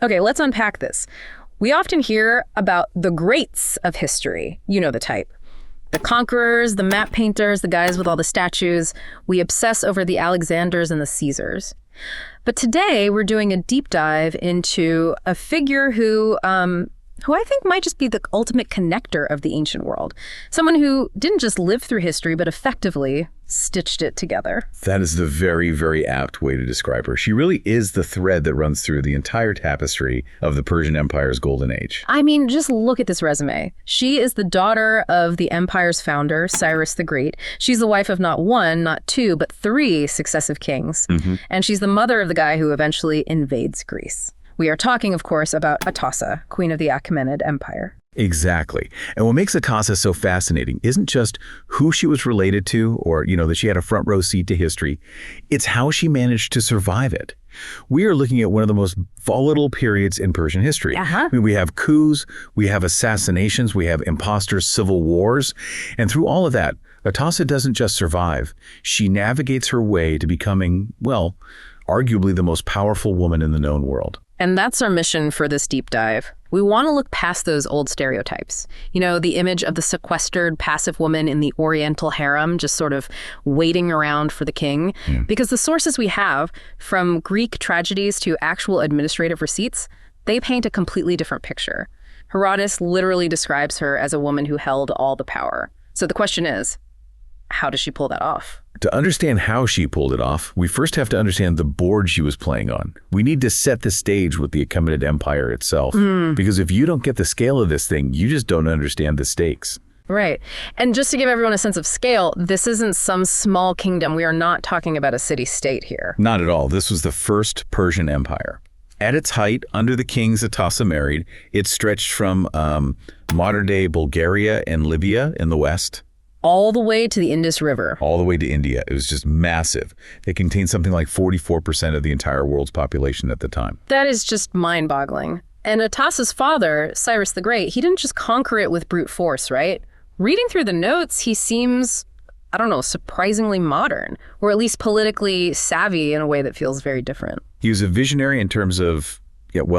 Okay, let's unpack this. We often hear about the greats of history. You know the type. The conquerors, the map painters, the guys with all the statues. We obsess over the Alexanders and the Caesars. But today we're doing a deep dive into a figure who I think might just be the ultimate connector of the ancient world. Someone who didn't just live through history, but effectively stitched it together. That is the very, very apt way to describe her. She really is the thread that runs through the entire tapestry of the Persian Empire's golden age. I mean, just look at this resume. She is the daughter of the empire's founder, Cyrus the Great. She's the wife of not one, not two, but three successive kings. And she's the mother of the guy who eventually invades Greece. We are talking, of course, about Atossa, queen of the Achaemenid Empire. Exactly. And what makes Atossa so fascinating isn't just who she was related to or, that she had a front row seat to history. It's how she managed to survive it. We are looking at one of the most volatile periods in Persian history. I mean, we have coups, we have assassinations, we have imposters, civil wars. And through all of that, Atossa doesn't just survive. She navigates her way to becoming, well, arguably the most powerful woman in the known world. And that's our mission for this deep dive. We want to look past those old stereotypes. The image of the sequestered, passive woman in the Oriental harem, just sort of waiting around for the king. Because the sources we have, from Greek tragedies to actual administrative receipts, they paint a completely different picture. Herodotus literally describes her as a woman who held all the power. So the question is, how does she pull that off? To understand how she pulled it off, we first have to understand the board she was playing on. We need to set the stage with the Achaemenid Empire itself. Because if you don't get the scale of this thing, you just don't understand the stakes. Right. And just to give everyone a sense of scale, this isn't some small kingdom. We are not talking about a city-state here. Not at all. This was the first Persian Empire. At its height, under the kings Atossa married, it stretched from modern-day Bulgaria and Libya in the west, all the way to the Indus River. All the way to India. It was just massive. It contained something like 44% of the entire world's population at the time. That is just mind-boggling. And Atossa's father, Cyrus the Great, he didn't just conquer it with brute force, right? Reading through the notes, he seems, surprisingly modern, or at least politically savvy in a way that feels very different. He was a visionary in terms of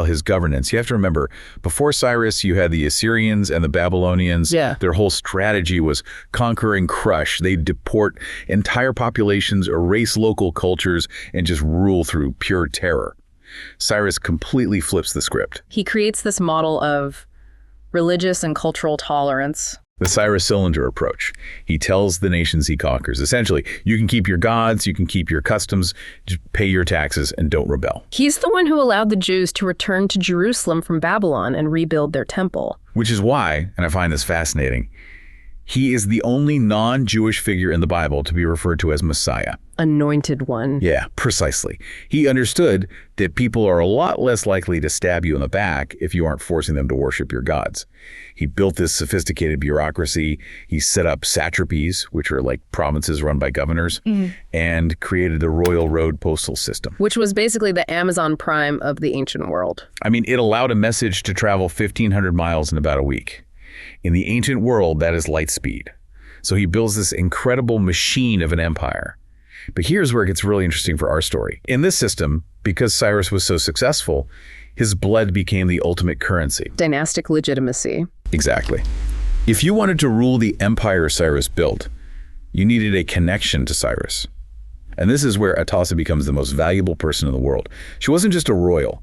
his governance. You have to remember, before Cyrus, you had the Assyrians and the Babylonians. Their whole strategy was conquer and crush. They'd deport entire populations, erase local cultures, and just rule through pure terror. Cyrus completely flips the script. He creates this model of religious and cultural tolerance. The Cyrus cylinder approach. He tells the nations he conquers, essentially, you can keep your gods, you can keep your customs, just pay your taxes and don't rebel. He's the one who allowed the Jews to return to Jerusalem from Babylon and rebuild their temple. Which is why, and I find this fascinating, he is the only non-Jewish figure in the Bible to be referred to as Messiah. Anointed one. Yeah, precisely. He understood that people are a lot less likely to stab you in the back if you aren't forcing them to worship your gods. He built this sophisticated bureaucracy. He set up satrapies, which are like provinces run by governors, and created the Royal Road postal system. Which was basically the Amazon Prime of the ancient world. I mean, it allowed a message to travel 1,500 miles in about a week. In the ancient world, that is light speed. So he builds this incredible machine of an empire. But here's where it gets really interesting for our story. In this system, because Cyrus was so successful, his blood became the ultimate currency. Dynastic legitimacy. Exactly. If you wanted to rule the empire Cyrus built, you needed a connection to Cyrus. And this is where Atossa becomes the most valuable person in the world. She wasn't just a royal.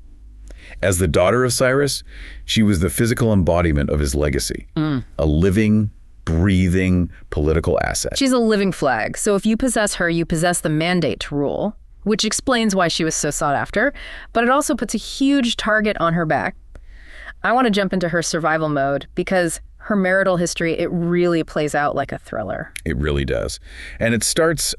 As the daughter of Cyrus, she was the physical embodiment of his legacy. A living, breathing political asset. She's a living flag. So if you possess her, you possess the mandate to rule, which explains why she was so sought after, but it also puts a huge target on her back. I want to jump into her survival mode because her marital history, it really plays out like a thriller. It really does. And it starts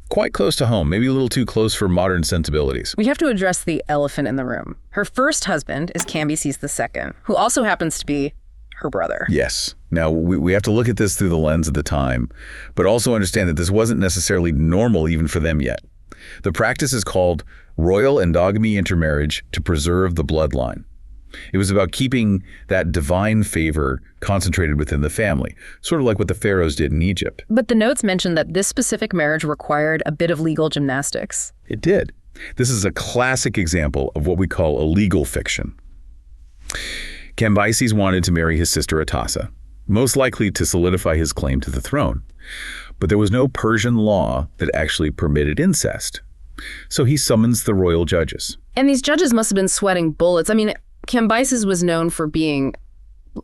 quite close to home, maybe a little too close for modern sensibilities. We have to address the elephant in the room. Her first husband is Cambyses II, who also happens to be her brother. Yes. Now, we have to look at this through the lens of the time, but also understand that this wasn't necessarily normal even for them yet. The practice is called royal endogamy intermarriage to preserve the bloodline. It was about keeping that divine favor concentrated within the family, sort of like what the pharaohs did in Egypt. But the notes mention that this specific marriage required a bit of legal gymnastics. It did. This is a classic example of what we call a legal fiction. Cambyses wanted to marry his sister Atossa, most likely to solidify his claim to the throne. But there was no Persian law that actually permitted incest. So he summons the royal judges. And these judges must have been sweating bullets. I mean, Cambyses was known for being,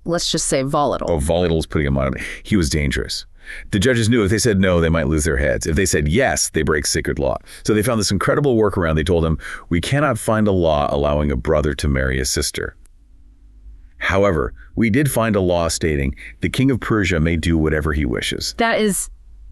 let's just say, volatile. Oh, volatile is putting him on it. He was dangerous. The judges knew if they said no, they might lose their heads. If they said yes, they break sacred law. So they found this incredible workaround. They told him, we cannot find a law allowing a brother to marry a sister. However, we did find a law stating the king of Persia may do whatever he wishes. That is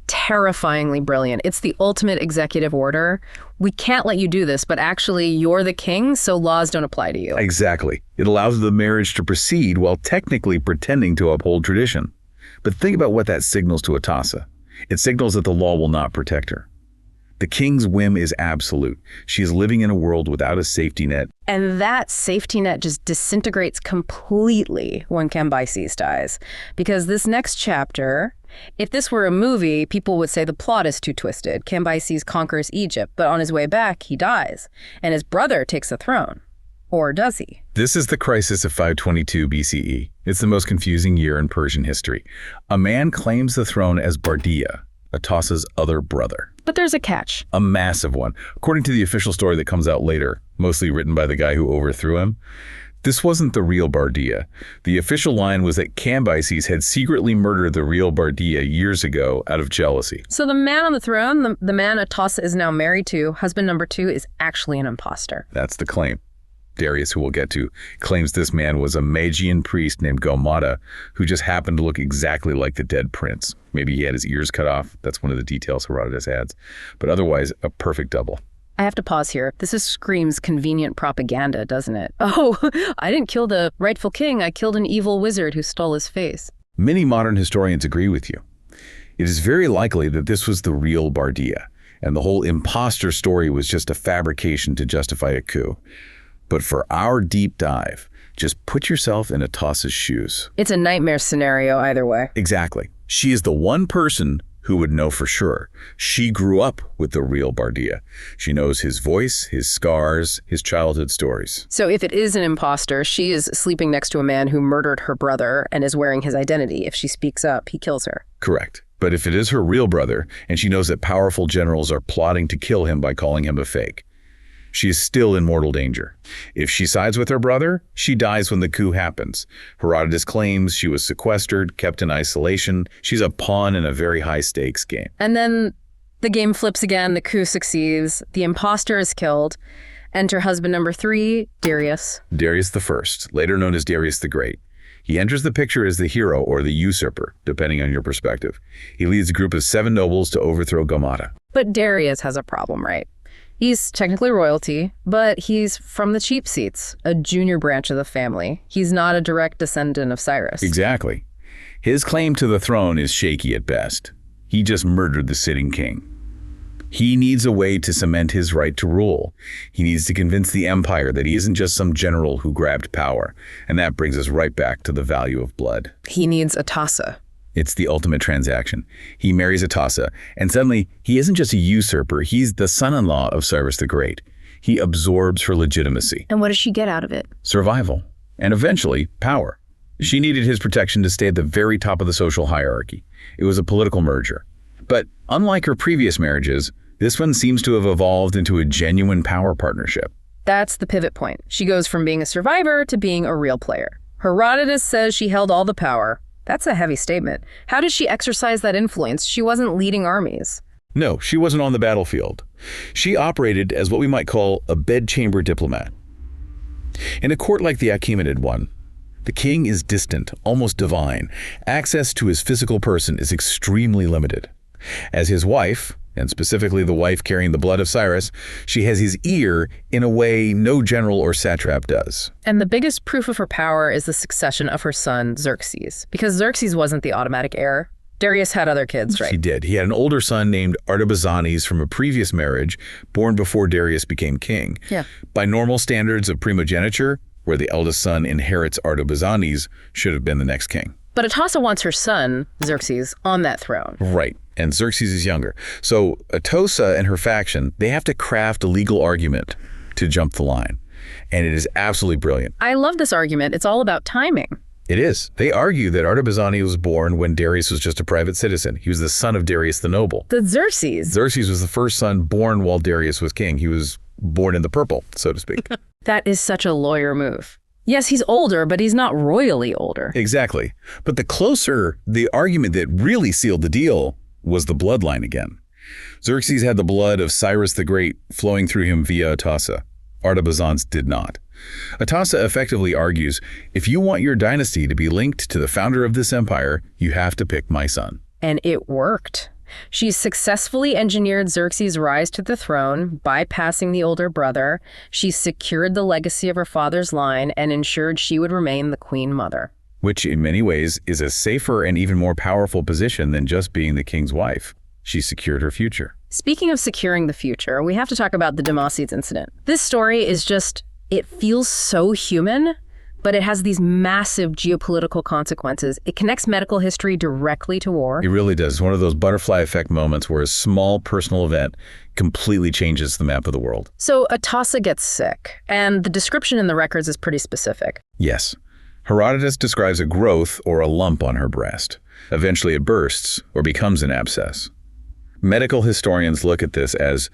terrifyingly brilliant. It's the ultimate executive order. We can't let you do this, but actually you're the king, so laws don't apply to you. Exactly. It allows the marriage to proceed while technically pretending to uphold tradition. But think about what that signals to Atossa. It signals that the law will not protect her. The king's whim is absolute. She is living in a world without a safety net. And that safety net just disintegrates completely when Cambyses dies. Because this next chapter, if this were a movie, people would say the plot is too twisted. Cambyses conquers Egypt, but on his way back, he dies. And his brother takes the throne. Or does he? This is the crisis of 522 BCE. It's the most confusing year in Persian history. A man claims the throne as Bardia, Atossa's other brother. But there's a catch. A massive one. According to the official story that comes out later, mostly written by the guy who overthrew him, this wasn't the real Bardia. The official line was that Cambyses had secretly murdered the real Bardia years ago out of jealousy. So the man on the throne, the man Atossa is now married to, husband number 2, is actually an imposter. That's the claim. Darius, who we'll get to, claims this man was a Magian priest named Gaumata who just happened to look exactly like the dead prince. Maybe he had his ears cut off. That's one of the details Herodotus adds. But otherwise, a perfect double. I have to pause here. This screams convenient propaganda, doesn't it? Oh, I didn't kill the rightful king. I killed an evil wizard who stole his face. Many modern historians agree with you. It is very likely that this was the real Bardia, and the whole imposter story was just a fabrication to justify a coup. But for our deep dive, just put yourself in Atossa's shoes. It's a nightmare scenario either way. Exactly. She is the one person who would know for sure. She grew up with the real Bardia. She knows his voice, his scars, his childhood stories. So if it is an imposter, she is sleeping next to a man who murdered her brother and is wearing his identity. If she speaks up, he kills her. Correct. But if it is her real brother, and she knows that powerful generals are plotting to kill him by calling him a fake, she is still in mortal danger. If she sides with her brother, she dies when the coup happens. Herodotus claims she was sequestered, kept in isolation. She's a pawn in a very high-stakes game. And then the game flips again. The coup succeeds. The imposter is killed. Enter husband number 3, Darius. Darius the First, later known as Cyrus the Great. He enters the picture as the hero or the usurper, depending on your perspective. He leads a group of 7 nobles to overthrow Gaumata. But Darius has a problem, right? He's technically royalty, but he's from the cheap seats, a junior branch of the family. He's not a direct descendant of Cyrus. Exactly. His claim to the throne is shaky at best. He just murdered the sitting king. He needs a way to cement his right to rule. He needs to convince the empire that he isn't just some general who grabbed power. And that brings us right back to the value of blood. He needs Atossa. It's the ultimate transaction. He marries Atossa, and suddenly he isn't just a usurper, he's the son-in-law of Cyrus the Great. He absorbs her legitimacy. And what does she get out of it? Survival. And eventually, power. She needed his protection to stay at the very top of the social hierarchy. It was a political merger. But unlike her previous marriages, this one seems to have evolved into a genuine power partnership. That's the pivot point. She goes from being a survivor to being a real player. Herodotus says she held all the power. That's a heavy statement. How did she exercise that influence? She wasn't leading armies. No, she wasn't on the battlefield. She operated as what we might call a bedchamber diplomat. In a court like the Achaemenid one, the king is distant, almost divine. Access to his physical person is extremely limited. As his wife, and specifically the wife carrying the blood of Cyrus, she has his ear in a way no general or satrap does. And the biggest proof of her power is the succession of her son, Xerxes. Because Xerxes wasn't the automatic heir. Darius had other kids, right? He did. He had an older son named Artabazanes from a previous marriage, born before Darius became king. Yeah. By normal standards of primogeniture, where the eldest son inherits Artabazanes, should have been the next king. But Atossa wants her son, Xerxes, on that throne. Right. and Xerxes is younger. So Atossa and her faction, they have to craft a legal argument to jump the line. And it is absolutely brilliant. I love this argument. It's all about timing. It is. They argue that Artabazani was born when Darius was just a private citizen. He was the son of Darius the Noble. The Xerxes. Xerxes was the first son born while Darius was king. He was born in the purple, so to speak. That is such a lawyer move. Yes, he's older, but he's not royally older. Exactly. But the argument that really sealed the deal was the bloodline again. Xerxes had the blood of Cyrus the Great flowing through him via Atossa. Artabazan's did not. Atossa effectively argues, if you want your dynasty to be linked to the founder of this empire, you have to pick my son. And it worked. She successfully engineered Xerxes' rise to the throne, bypassing the older brother. She secured the legacy of her father's line and ensured she would remain the queen mother. Which, in many ways, is a safer and even more powerful position than just being the king's wife. She secured her future. Speaking of securing the future, we have to talk about the Democedes incident. This story is just, it feels so human, but it has these massive geopolitical consequences. It connects medical history directly to war. It really does. It's one of those butterfly effect moments where a small personal event completely changes the map of the world. So Atossa gets sick, and the description in the records is pretty specific. Yes. Herodotus describes a growth or a lump on her breast. Eventually it bursts or becomes an abscess. Medical historians look at this as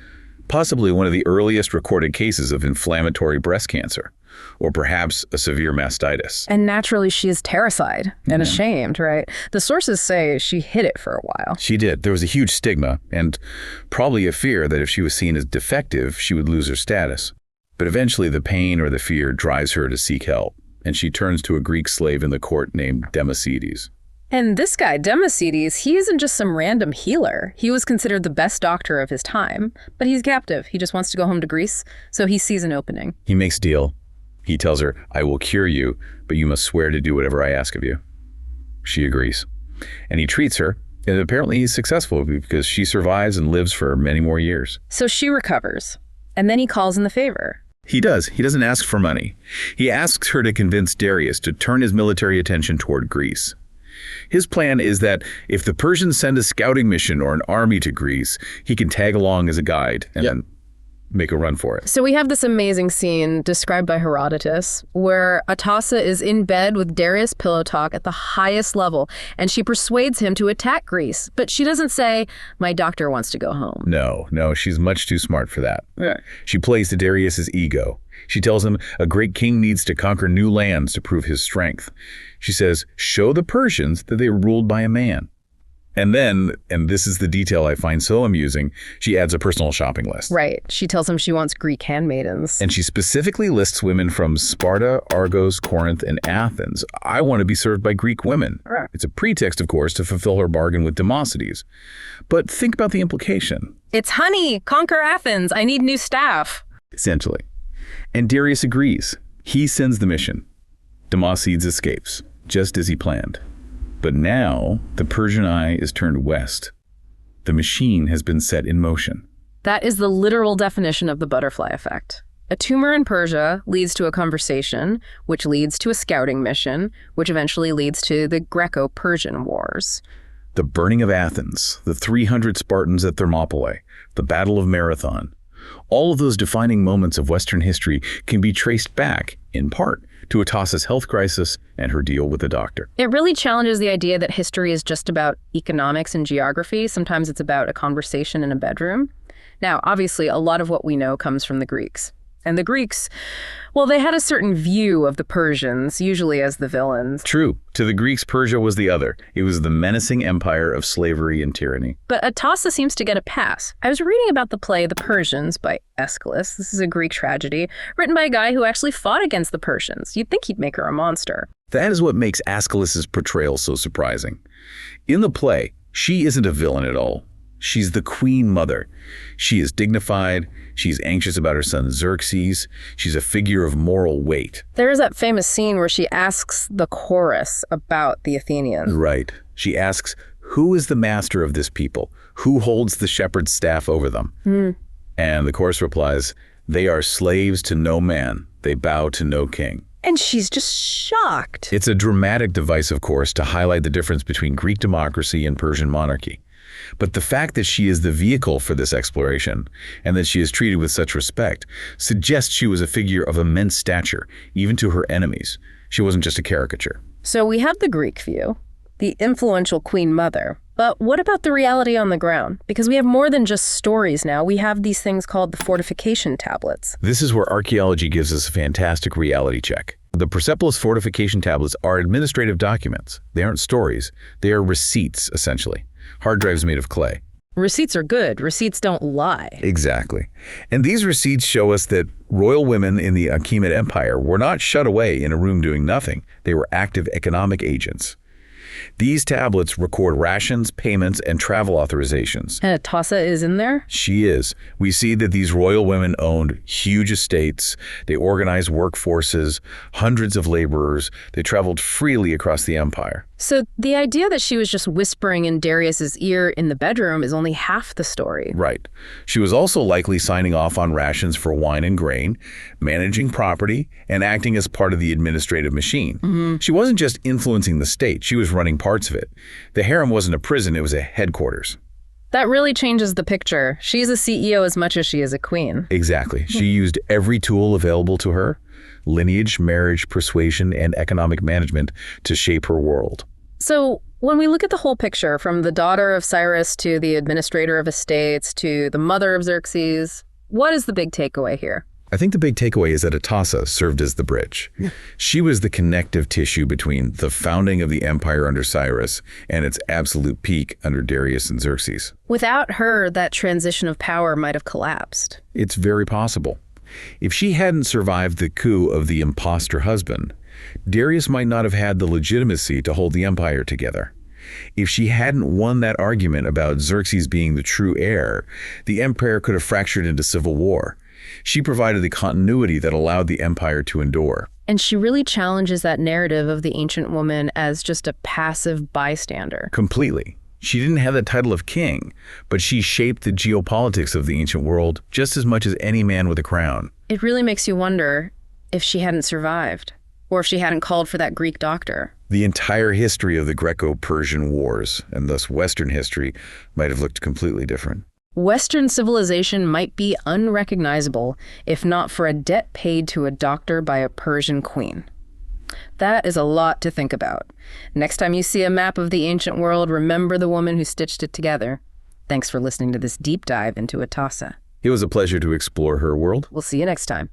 possibly one of the earliest recorded cases of inflammatory breast cancer, or perhaps a severe mastitis. And naturally, she is terrified and ashamed, right? The sources say she hid it for a while. She did. There was a huge stigma and probably a fear that if she was seen as defective, she would lose her status. But eventually the pain or the fear drives her to seek help, and she turns to a Greek slave in the court named Democedes. And this guy, Democedes, he isn't just some random healer. He was considered the best doctor of his time, but he's captive. He just wants to go home to Greece, so he sees an opening. He makes a deal. He tells her, I will cure you, but you must swear to do whatever I ask of you. She agrees. And he treats her, and apparently he's successful because she survives and lives for many more years. So she recovers, and then he calls in the favor. He does. He doesn't ask for money. He asks her to convince Darius to turn his military attention toward Greece. His plan is that if the Persians send a scouting mission or an army to Greece, he can tag along as a guide and then make a run for it. So we have this amazing scene described by Herodotus where Atossa is in bed with Darius pillow talk at the highest level, and she persuades him to attack Greece. But she doesn't say, my doctor wants to go home. No, she's much too smart for that. She plays to Darius's ego. She tells him a great king needs to conquer new lands to prove his strength. She says, show the Persians that they are ruled by a man. And then, and this is the detail I find so amusing, she adds a personal shopping list. Right. She tells him she wants Greek handmaidens. And she specifically lists women from Sparta, Argos, Corinth, and Athens. I want to be served by Greek women. Right. It's a pretext, of course, to fulfill her bargain with Democedes. But think about the implication. It's honey, conquer Athens. I need new staff. Essentially. And Darius agrees. He sends the mission. Democedes escapes, just as he planned. But now, the Persian eye is turned west. The machine has been set in motion. That is the literal definition of the butterfly effect. A tumor in Persia leads to a conversation, which leads to a scouting mission, which eventually leads to the Greco-Persian Wars. The burning of Athens, the 300 Spartans at Thermopylae, the Battle of Marathon. All of those defining moments of Western history can be traced back, in part, to Atossa's health crisis and her deal with the doctor. It really challenges the idea that history is just about economics and geography. Sometimes it's about a conversation in a bedroom. Now, obviously, a lot of what we know comes from the Greeks. And the Greeks, well, they had a certain view of the Persians, usually as the villains. True. To the Greeks, Persia was the other. It was the menacing empire of slavery and tyranny. But Atossa seems to get a pass. I was reading about the play The Persians by Aeschylus. This is a Greek tragedy written by a guy who actually fought against the Persians. You'd think he'd make her a monster. That is what makes Aeschylus's portrayal so surprising. In the play, she isn't a villain at all. She's the queen mother. She is dignified. She's anxious about her son Xerxes. She's a figure of moral weight. There is that famous scene where she asks the chorus about the Athenians. Right. She asks, who is the master of this people? Who holds the shepherd's staff over them? And the chorus replies, they are slaves to no man. They bow to no king. And she's just shocked. It's a dramatic device, of course, to highlight the difference between Greek democracy and Persian monarchy. But the fact that she is the vehicle for this exploration and that she is treated with such respect suggests she was a figure of immense stature, even to her enemies. She wasn't just a caricature. So we have the Greek view, the influential queen mother. But what about the reality on the ground? Because we have more than just stories now. We have these things called the fortification tablets. This is where archaeology gives us a fantastic reality check. The Persepolis fortification tablets are administrative documents. They aren't stories. They are receipts, essentially. Hard drives made of clay. Receipts are good. Receipts don't lie. Exactly. And these receipts show us that royal women in the Achaemenid Empire were not shut away in a room doing nothing. They were active economic agents. These tablets record rations, payments, and travel authorizations. And Atossa is in there? She is. We see that these royal women owned huge estates. They organized workforces, hundreds of laborers. They traveled freely across the empire. So the idea that she was just whispering in Darius's ear in the bedroom is only half the story. Right. She was also likely signing off on rations for wine and grain, managing property, and acting as part of the administrative machine. She wasn't just influencing the state. She was running parts of it. The harem wasn't a prison. It was a headquarters. That really changes the picture. She's a CEO as much as she is a queen. Exactly. She used every tool available to her, lineage, marriage, persuasion, and economic management, to shape her world. So when we look at the whole picture, from the daughter of Cyrus to the administrator of estates to the mother of Xerxes, what is the big takeaway here? I think the big takeaway is that Atossa served as the bridge. She was the connective tissue between the founding of the empire under Cyrus and its absolute peak under Darius and Xerxes. Without her, that transition of power might have collapsed. It's very possible. If she hadn't survived the coup of the imposter husband, Darius might not have had the legitimacy to hold the empire together. If she hadn't won that argument about Xerxes being the true heir, the empire could have fractured into civil war. She provided the continuity that allowed the empire to endure. And she really challenges that narrative of the ancient woman as just a passive bystander. Completely. She didn't have the title of king, but she shaped the geopolitics of the ancient world just as much as any man with a crown. It really makes you wonder if she hadn't survived, or if she hadn't called for that Greek doctor. The entire history of the Greco-Persian Wars, and thus Western history, might have looked completely different. Western civilization might be unrecognizable if not for a debt paid to a doctor by a Persian queen. That is a lot to think about. Next time you see a map of the ancient world, remember the woman who stitched it together. Thanks for listening to this deep dive into Atossa. It was a pleasure to explore her world. We'll see you next time.